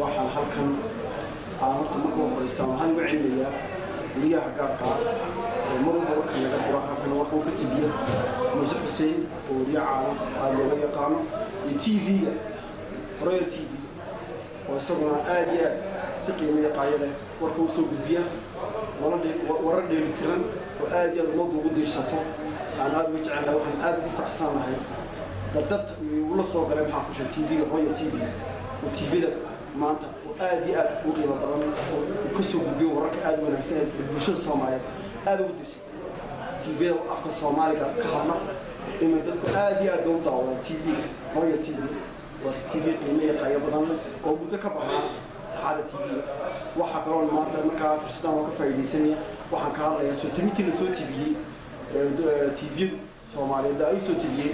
waxaan halkan aanurta marka horeysa waxaan ugu celinayaa guryaha gaarka mar walba warka laga diro halkan warka uu ka tibiyo Muuse Xuseen oo wariye caalam aad looga yaqaano iyo TV-ga Royal TV oo isaguna aad iyo aad si qiimo yaqaan leh warka uu soo gudbiya warar dheelitiran oo aad iyo aad ummadda ugu diirsato aan aad ugu jecelahay waxaan aad ugu faraxsanahay dardarta uu la soo galay maxaa ku shay TV-ga Royal TV oo TV-da maanta aad iyo aad u qiimo badan oo ka soo gudbiyo wararka aad wanaagsan ee bulshada Soomaaliyeed aad ugu diirsatay TV-da afka Soomaaliga ka hadla inay dadku aad iyo aad u daawadaan TV-ga Royal TV waa TV qiimo yaqaan badan oo muddo ka baxaa saxada TV waxa kaloo maanta markaa fursadan oo ka faa'iideysanaya waxaan ka hadlayaa soo timitii la soo tibiyay TV-da Soomaaliyeed ay soo tibiyay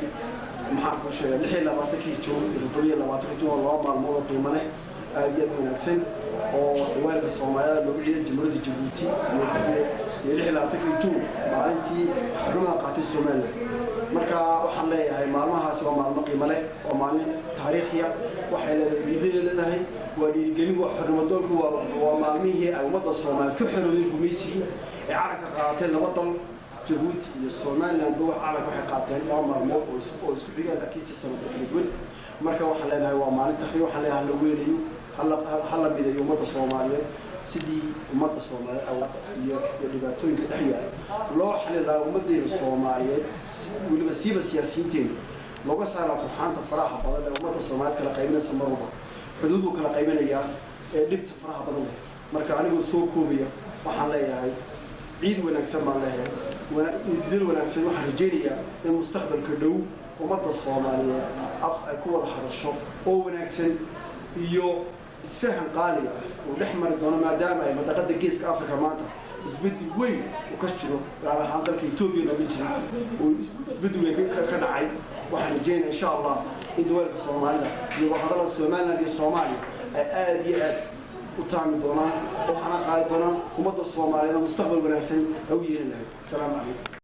maxaa ku sheegay 26 Juun iyo 27 Juun laba maalmood oo qiimo leh aad iyo aad wanaagsan oo haweenka Soomaaliyeed loogu ciiday Jamhuuriyadda Djibouti iyo 26 Juun maalintii xurmada qaatay Soomaaliland marka waxaan leeyahay maalmahaas waa maalmo qiimo leh oo maalin taariikhi ah waxay leedahay waa dhiirigelin waa xurmadoonku waa maalmihii ay ummadda Soomaaliyeed ka xorowday gumaysigii ee calanka qaadatay laba dal Djibouti iyo Soomaaliland wax calanka waxay qaateen laba maalmood oo isku xiga laakiin si sanad kala duwan marka waxaan leenahay waa maalin taariikhi waxaan leeyahay la weerayo hal midayo ummadda Soomaaliyeed sidii ummadda Soomaaliyeed iyo dhibaatooyinka dhaxyaal loo xalilaa ummadda Soomaaliyeed waliba siyaasiyiinteena looga saaro turxaanta faraha badan ee ummadda Soomaaliyeed kala qaybinaysa marwalba xuduudu kala qaybinaya ee dhibta faraha badan marka anigu soo koobiya waxaan leeyahay ciid wanaagsan baan leeyahay ciid wanaagsan waxaan rajaynayaa in mustaqbalka dhow ummadda Soomaaliyeed af ay ku wada hadasho oo wanaagsan iyo isfahan qaali oo dhexmari doono maadaama ay madaqada geeska Afrika maanta isbedel weyn oo ka jiro gaar ahaan dalka Itoobiya la jiro oo isbedel weyn ka dhacay waxaan rajaynayaa insha Allah in dowladda Soomaaliya iyo hadalada Soomaaliland iyo Soomaaliya ay aad iyo aad u taami doonaan oo xana qaadi doonaan ummadda Soomaaliyeed mustaqbal wanaagsan oo yeelan lahayd. Assalaamu calaykum.